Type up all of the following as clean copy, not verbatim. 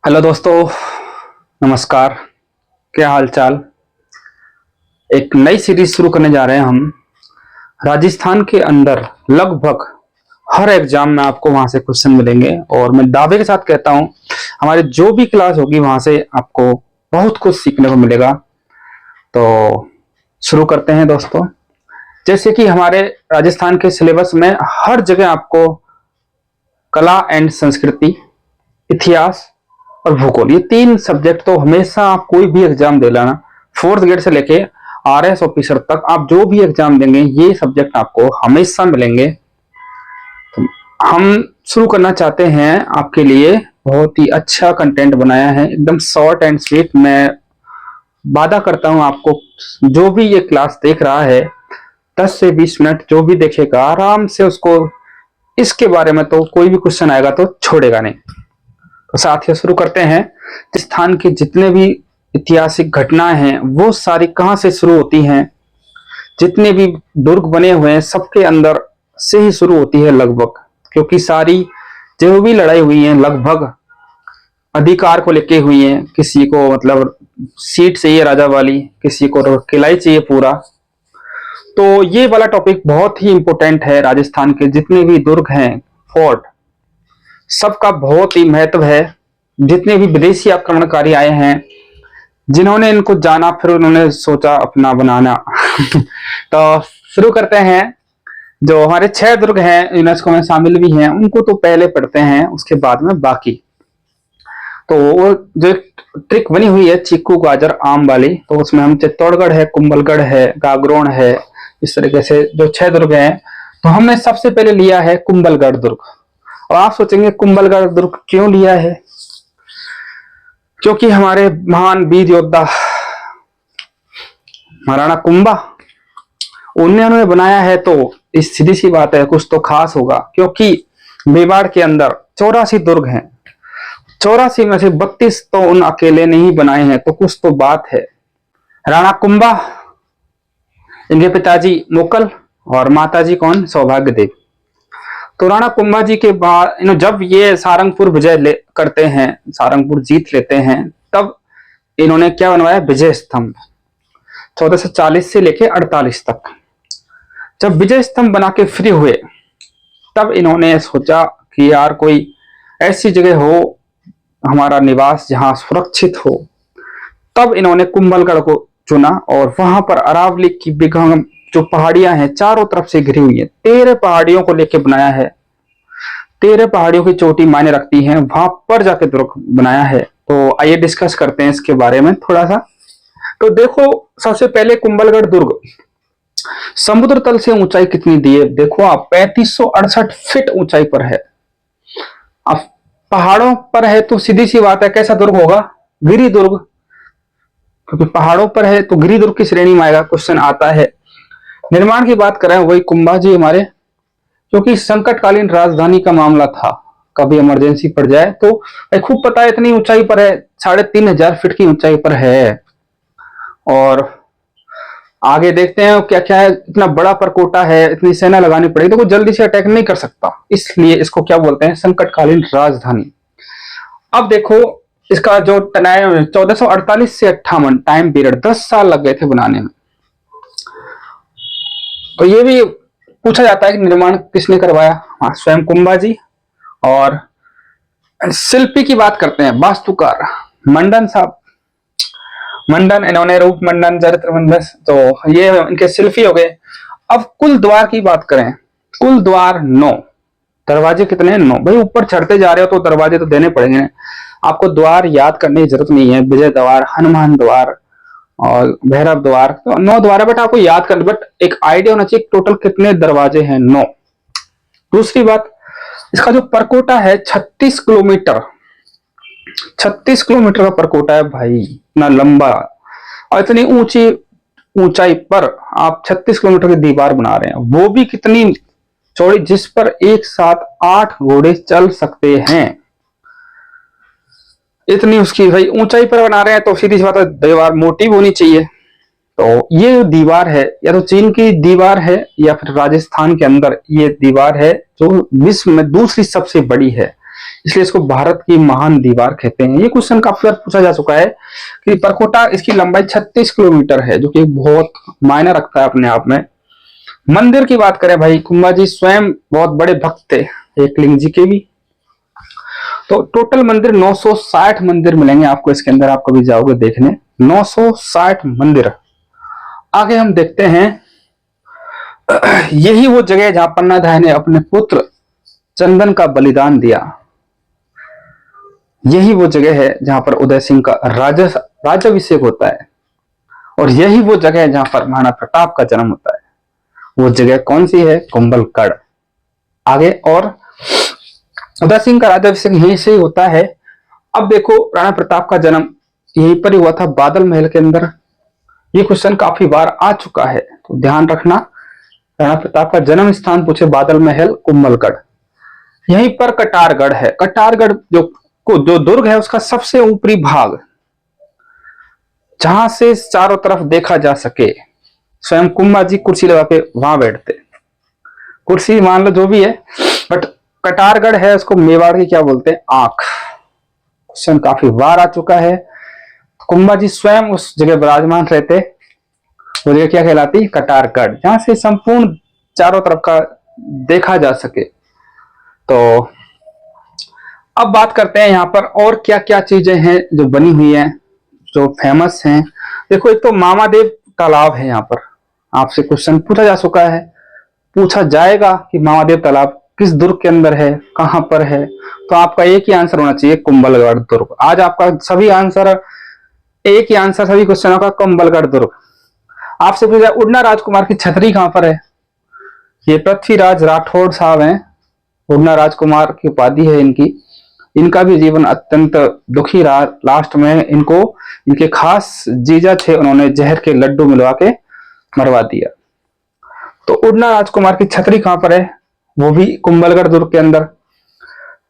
Hello दोस्तों, नमस्कार। क्या हाल चाल। एक नई सीरीज शुरू करने जा रहे हैं हम। राजस्थान के अंदर लगभग हर एग्जाम में आपको वहां से क्वेश्चन मिलेंगे और मैं दावे के साथ कहता हूं हमारी जो भी क्लास होगी वहां से आपको बहुत कुछ सीखने को मिलेगा। तो शुरू करते हैं दोस्तों। जैसे कि हमारे राजस्थान के सिलेबस में हर जगह आपको कला एंड संस्कृति, इतिहास और भूगोल, ये तीन सब्जेक्ट तो हमेशा आप कोई भी एग्जाम दे लेना, फोर्थ ग्रेड से लेके आरएस ऑफिसर तक आप जो भी एग्जाम देंगे ये सब्जेक्ट आपको हमेशा मिलेंगे। तो हम शुरू करना चाहते हैं आपके लिए, बहुत ही अच्छा कंटेंट बनाया है, एकदम शॉर्ट एंड स्वीट। मैं वादा करता हूं आपको जो भी ये क्लास देख रहा है 10 से 20 मिनट जो भी देखेगा आराम से उसको इसके बारे में तो कोई भी क्वेश्चन आएगा तो छोड़ेगा नहीं। तो साथियों शुरू करते हैं। राजस्थान के जितने भी ऐतिहासिक घटनाएं हैं वो सारी कहां से शुरू होती हैं, जितने भी दुर्ग बने हुए हैं सबके अंदर से ही शुरू होती है लगभग, क्योंकि सारी जो भी लड़ाई हुई है लगभग अधिकार को लेके हुई है। किसी को मतलब सीट चाहिए राजा वाली, किसी को किला चाहिए पूरा। तो ये वाला टॉपिक बहुत ही इंपॉर्टेंट है। राजस्थान के जितने भी दुर्ग हैं, फोर्ट, सबका बहुत ही महत्व है। जितने भी विदेशी आक्रमणकारी आए हैं जिन्होंने इनको जाना फिर उन्होंने सोचा अपना बनाना तो शुरू करते हैं। जो हमारे 6 दुर्ग हैं यूनेस्को में शामिल भी हैं उनको तो पहले पढ़ते हैं, उसके बाद में बाकी। तो वो जो एक ट्रिक बनी हुई है चीकू गाजर आम वाली, तो उसमें हम चित्तौड़गढ़ है, कुंभलगढ़ है, गागरोन है, इस तरीके से जो 6 दुर्ग हैं। तो हमने सबसे पहले लिया है कुंभलगढ़ दुर्ग। और आप सोचेंगे कुंभलगढ़ दुर्ग क्यों लिया है? क्योंकि हमारे महान वीर योद्धा महाराणा कुंभा उन्होंने बनाया है, तो इस सीधी सी बात है कुछ तो खास होगा। क्योंकि मेवाड़ के अंदर 84 दुर्ग हैं, 84 में से 32 तो उन अकेले ने ही बनाए हैं, तो कुछ तो बात है। राणा कुंभा, इनके पिताजी मुकल और माताजी कौन? सौभाग्य देवी। तो राणा कुंभा जी के बाद जब ये सारंगपुर विजय करते हैं, सारंगपुर जीत लेते हैं, तब इन्होंने क्या बनवाया? विजय स्तंभ। 1440 से लेके 48 तक जब विजय स्तंभ बना के फ्री हुए तब इन्होंने सोचा कि यार कोई ऐसी जगह हो हमारा निवास जहां सुरक्षित हो। तब इन्होंने कुंभलगढ़ को चुना और वहां पर अरावली की बिघम जो पहाड़ियां हैं चारों तरफ से घिरी हुई है, 13 पहाड़ियों को लेकर बनाया है। 13 पहाड़ियों की चोटी मायने रखती है, वहां पर जाके दुर्ग बनाया है। तो आइए डिस्कस करते हैं इसके बारे में थोड़ा सा। तो देखो, सबसे पहले कुंभलगढ़ दुर्ग समुद्र तल से ऊंचाई कितनी दी है? देखो आप 3568 फीट ऊंचाई पर है। अब पहाड़ों पर है तो सीधी सी बात है कैसा दुर्ग होगा? गिरी दुर्ग। क्योंकि पहाड़ों पर है तो गिरी दुर्ग की श्रेणी में आएगा, क्वेश्चन आता है। निर्माण की बात करें वही कुंभा जी हमारे, क्योंकि संकटकालीन राजधानी का मामला था, कभी इमरजेंसी पड़ जाए तो खूब पता है इतनी ऊंचाई पर है, 3500 फीट की ऊंचाई पर है। और आगे देखते हैं क्या क्या है। इतना बड़ा परकोटा है, इतनी सेना लगानी पड़ेगी तो कोई जल्दी से अटैक नहीं कर सकता, इसलिए इसको क्या बोलते हैं? संकटकालीन राजधानी। अब देखो इसका जो 1448 से 58 टाइम पीरियड 10 साल लग गए थे बनाने में। तो ये भी पूछा जाता है कि निर्माण किसने करवाया? हाँ, स्वयं कुंभा जी। और शिल्पी की बात करते हैं, वास्तुकार मंडन साहब। मंडन, इन्होंने रूप मंडन, चरित्र मंडन, तो ये इनके शिल्पी हो गए। अब कुल द्वार की बात करें, कुल द्वार 9, दरवाजे कितने हैं? 9। भाई ऊपर चढ़ते जा रहे हो तो दरवाजे तो देने पड़ेंगे। आपको द्वार याद करने की जरूरत नहीं है, विजय द्वार, हनुमान द्वार और भैरव द्वार, तो 9 द्वार है, बट आपको याद करना, बट एक आइडिया होना चाहिए टोटल कितने दरवाजे हैं? 9। दूसरी बात, इसका जो परकोटा है 36 किलोमीटर, 36 किलोमीटर का परकोटा है भाई, इतना लंबा और इतनी ऊंची ऊंचाई पर आप 36 किलोमीटर की दीवार बना रहे हैं, वो भी कितनी चौड़ी, जिस पर एक साथ 8 घोड़े चल सकते हैं। इतनी उसकी भाई ऊंचाई पर बना रहे हैं, तो सीधी सी बात है दीवार मोटी होनी चाहिए। तो ये दीवार है या तो चीन की दीवार है या फिर राजस्थान के अंदर ये दीवार है जो विश्व में दूसरी सबसे बड़ी है। इसलिए इसको भारत की महान दीवार कहते हैं। ये क्वेश्चन काफी बार पूछा जा चुका है कि परकोटा, इसकी लंबाई 36 किलोमीटर है, जो कि बहुत मायने रखता है अपने आप में। मंदिर की बात करें भाई, कुंभा जी स्वयं बहुत बड़े भक्त थे एकलिंग जी के भी। तो टोटल मंदिर 960 मंदिर मिलेंगे आपको इसके अंदर, आप कभी जाओगे देखने 960 मंदिर। आगे हम देखते हैं, यही वो जगह है जहां पन्नाधाय ने अपने पुत्र चंदन का बलिदान दिया। यही वो जगह है जहां पर उदय सिंह का राज्याभिषेक होता है, और यही वो जगह है जहां पर महाराणा प्रताप का जन्म होता है। वो जगह कौन सी है? कुंभलगढ़। आगे, और उदय सिंह का राज्याभिषेक यहीं से ही होता है। अब देखो, राणा प्रताप का जन्म यहीं पर ही हुआ था, बादल महल के अंदर। ये क्वेश्चन काफी बार आ चुका है, तो ध्यान रखना। राणा प्रताप का जन्म स्थान पूछे, बादल महल, कुंभलगढ़। यहीं पर कटारगढ़ है। कटारगढ़ जो दुर्ग है, उसका सबसे ऊपरी भाग, जहां से चारों तरफ देखा जा सके। स्वयं कुंभा जी कुर्सी लगा के वहां बैठते, कुर्सी मान लो जो भी है, बट कटारगढ़ है, उसको मेवाड़ की क्या बोलते हैं? आंख। क्वेश्चन काफी बार आ चुका है। कुंभा जी स्वयं उस जगह विराजमान रहते, वो जगह क्या कहलाती? कटारगढ़, जहां से संपूर्ण चारों तरफ का देखा जा सके। तो अब बात करते हैं यहाँ पर और क्या क्या चीजें हैं जो बनी हुई हैं, जो फेमस हैं। देखो, एक तो मामादेव तालाब है। यहाँ पर आपसे क्वेश्चन पूछा जा चुका है, पूछा जाएगा कि मामादेव तालाब किस दुर्ग के अंदर है, कहां पर है। तो आपका एक ही आंसर होना चाहिए, कुंभलगढ़ दुर्ग। आज आपका सभी आंसर, एक ही आंसर सभी क्वेश्चनों का, कुंभलगढ़ दुर्ग। आपसे पूछा उड़ना राजकुमार की छतरी कहां पर है? ये पृथ्वीराज राठौड़ साहब हैं, उड़ना राजकुमार की उपाधि है इनकी। इनका भी जीवन अत्यंत दुखी रहा। लास्ट में इनको, इनके खास जीजा थे, उन्होंने जहर के लड्डू मिलवा के मरवा दिया। तो उड़ना राजकुमार की छतरी कहां पर है? वो भी कुंभलगढ़ दुर्ग के अंदर।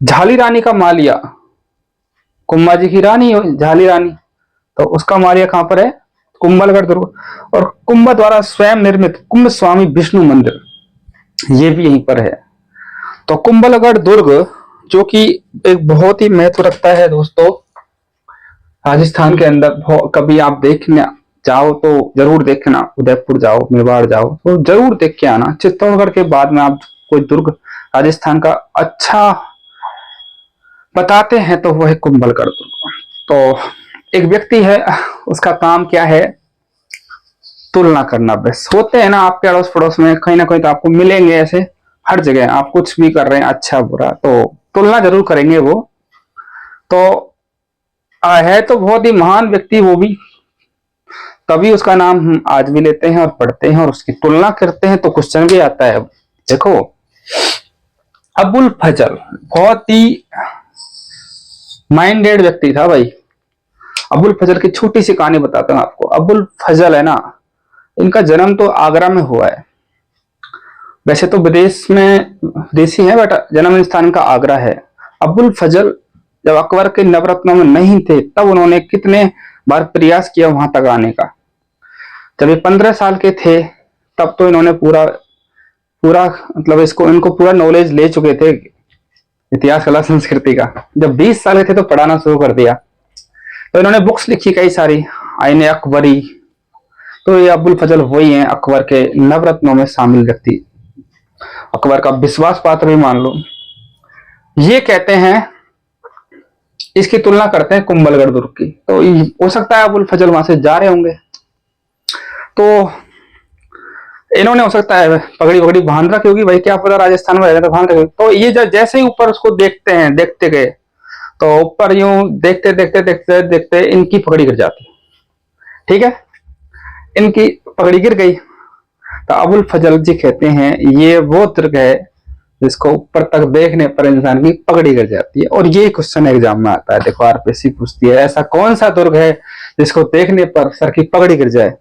झाली रानी का मालिया, कुंभा जी की रानी झाली रानी, तो उसका मालिया कहां पर है? कुंभलगढ़ दुर्ग। और कुंभा द्वारा स्वयं निर्मित कुंभ स्वामी विष्णु मंदिर, ये भी यहीं पर है। तो कुंभलगढ़ दुर्ग, जो कि एक बहुत ही महत्व रखता है दोस्तों राजस्थान के अंदर। कभी आप देखने जाओ तो जरूर देखना, उदयपुर जाओ, मेवाड़ जाओ तो जरूर देख के आना। चित्तौड़गढ़ के बाद में आप कोई दुर्ग राजस्थान का अच्छा बताते हैं तो वो है कुंभलगढ़ दुर्ग। तो एक व्यक्ति है, उसका काम क्या है? तुलना करना। बस होते हैं ना आपके अड़ोस पड़ोस में, कहीं ना कहीं तो आपको मिलेंगे ऐसे, हर जगह आप कुछ भी कर रहे हैं अच्छा बुरा, तो तुलना जरूर करेंगे वो। तो है तो बहुत ही महान व्यक्ति वो भी, तभी उसका नाम हम आज भी लेते हैं और पढ़ते हैं और उसकी तुलना करते हैं, तो क्वेश्चन भी आता है। देखो, अबुल फजल बहुत ही माइंडेड व्यक्ति था भाई। अबुल फजल की छोटी सी कहानी बताता हूं आपको। अबुल फजल है ना, इनका जन्म तो आगरा में हुआ है। वैसे तो विदेश में देसी है, बट जन्म स्थान इनका आगरा है। अबुल फजल जब अकबर के नवरत्नों में नहीं थे, तब उन्होंने कितने बार प्रयास किया वहां तक आने का। जब ये 15 साल के थे, तब तो इन्होंने पूरा पूरा मतलब इनको पूरा नॉलेज ले चुके थे इतिहास, कला, संस्कृति का। जब 20 साल के थे तो पढ़ाना शुरू कर दिया। तो इन्होंने बुक्स लिखी कई सारी, आईने अकबरी। तो ये अबुल फजल वही हैं, अकबर के नवरत्नों में शामिल व्यक्ति, अकबर का विश्वास पात्र भी मान लो। ये कहते हैं, इसकी तुलना करते हैं कुंभलगढ़ दुर्ग की। तो हो सकता है अबुल फजल वहां से जा रहे होंगे, तो इन्होंने हो सकता है पगड़ी वगड़ी बांध रखी होगी भाई, क्या पता राजस्थान में रहते तो बांध रखे। तो ये जैसे ही ऊपर उसको देखते हैं, देखते गए तो ऊपर यूं देखते देखते देखते देखते इनकी पगड़ी गिर जाती। ठीक है, इनकी पगड़ी गिर गई। तो अबुल फजल जी कहते हैं, ये वो दुर्ग है जिसको ऊपर तक देखने पर इंसान की पगड़ी गिर जाती है। और ये क्वेश्चन एग्जाम में आता है। देखो, आरपीएससी पूछती है, ऐसा कौन सा दुर्ग है जिसको देखने पर सर की पगड़ी गिर जाए?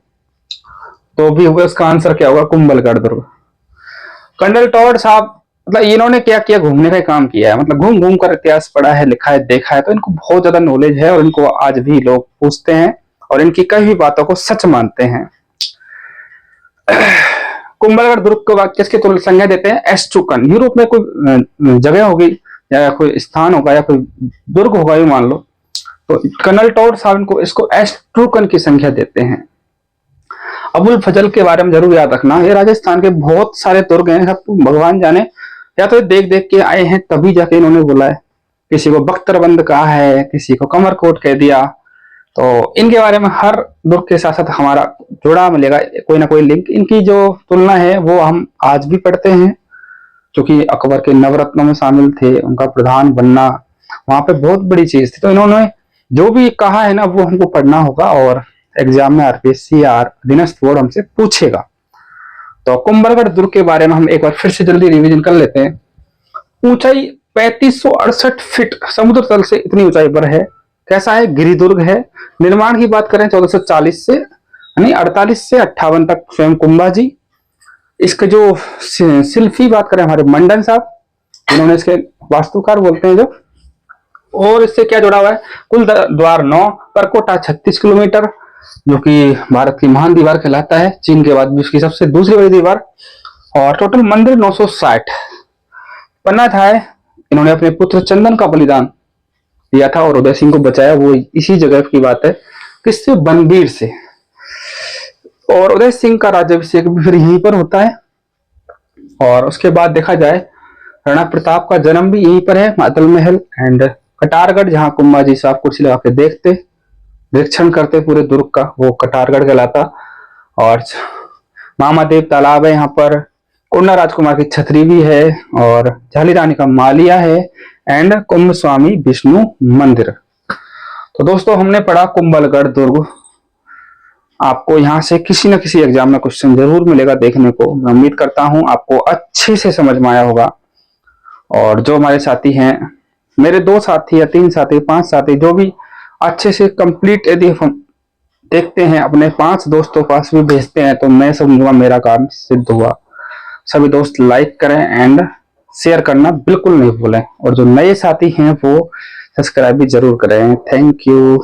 तो भी हुआ, उसका आंसर क्या होगा? कुंभलगढ़ दुर्ग। कर्नल टॉड साहब, मतलब इन्होंने क्या किया? घूमने का काम किया है। मतलब घूम घूम कर इतिहास पढ़ा है, लिखा है, देखा है, तो इनको बहुत ज्यादा नॉलेज है और इनको आज भी लोग पूछते हैं और इनकी कई भी बातों को सच मानते हैं। कुंभलगढ़ दुर्ग को किसकी संज्ञा देते हैं? एस्ट्रुकन। यूरोप में कोई जगह होगी या कोई स्थान होगा या कोई दुर्ग होगा ये मान लो, तो कर्नल टॉवर साहब इसको एस्ट्रूकन की संख्या देते हैं। अबुल फजल के बारे में जरूर याद रखना, ये राजस्थान के बहुत सारे दुर्ग हैं, सब भगवान जाने, या तो देख देख के आए हैं तभी जाके इन्होंने बोला है। किसी को बख्तरबंद कहा है, किसी को कमरकोट कह दिया, तो इनके बारे में हर दुर्ग के साथ साथ हमारा जुड़ा मिलेगा कोई ना कोई लिंक। इनकी जो तुलना है वो हम आज भी पढ़ते हैं, क्योंकि अकबर के नवरत्नों में शामिल थे, उनका प्रधान बनना वहां पे बहुत बड़ी चीज थी। तो इन्होंने जो भी कहा है ना वो हमको पढ़ना होगा, और एग्जाम में आरपीएससी या अधीनस्थ बोर्ड हमसे पूछेगा। तो कुंभलगढ़ दुर्ग के बारे में हम एक बार फिर से जल्दी रिवीजन कर लेते हैं। ऊंचाई 3568 फीट समुद्र तल से इतनी ऊंचाई पर है। कैसा है? गिरिदुर्ग है। निर्माण की बात करें 1440 से यानी 48 से 58 तक स्वयं कुंभा जी। इसके जो शिल्पी बात करें हमारे मंडन साहब, इन्होंने इसके वास्तुकार बोलते हैं जो। और इससे क्या जुड़ा हुआ है? कुल द्वार 9, परकोटा 36 किलोमीटर, जो कि भारत की महान दीवार कहलाता है, चीन के बाद विश्व की सबसे दूसरी बड़ी दीवार। और टोटल मंदिर 960। पन्ना था इन्होंने अपने पुत्र चंदन का बलिदान दिया था और उदय सिंह को बचाया, वो इसी जगह की बात है। किससे? बनबीर से। और उदय सिंह का राज्याभिषेक भी फिर यहीं पर होता है। और उसके बाद देखा जाए राणा प्रताप का जन्म भी यहीं पर है, मातल महल एंड कटारगढ़, जहां कुंभा जी साहब कुर्सी लगा के देखते निरीक्षण करते पूरे दुर्ग का, वो कटारगढ़ कहलाता। और मामादेव तालाब है यहाँ पर, कोंडा राजकुमार की छतरी भी है, और झाली रानी का मालिया है, एंड कुंभ स्वामी विष्णु मंदिर। तो दोस्तों हमने पढ़ा कुंभलगढ़ दुर्ग। आपको यहाँ से किसी न किसी एग्जाम में क्वेश्चन जरूर मिलेगा देखने को। मैं उम्मीद करता हूँ आपको अच्छे से समझ में आया होगा। और जो हमारे साथी हैं, मेरे 2 साथी या 3 साथी 5 साथी, जो भी अच्छे से कंप्लीट यदि हम देखते हैं अपने 5 दोस्तों पास भी भेजते हैं, तो मैं समझूंगा मेरा काम सिद्ध हुआ। सभी दोस्त लाइक करें एंड शेयर करना बिल्कुल नहीं भूलें, और जो नए साथी हैं वो सब्सक्राइब भी जरूर करें। Thank you.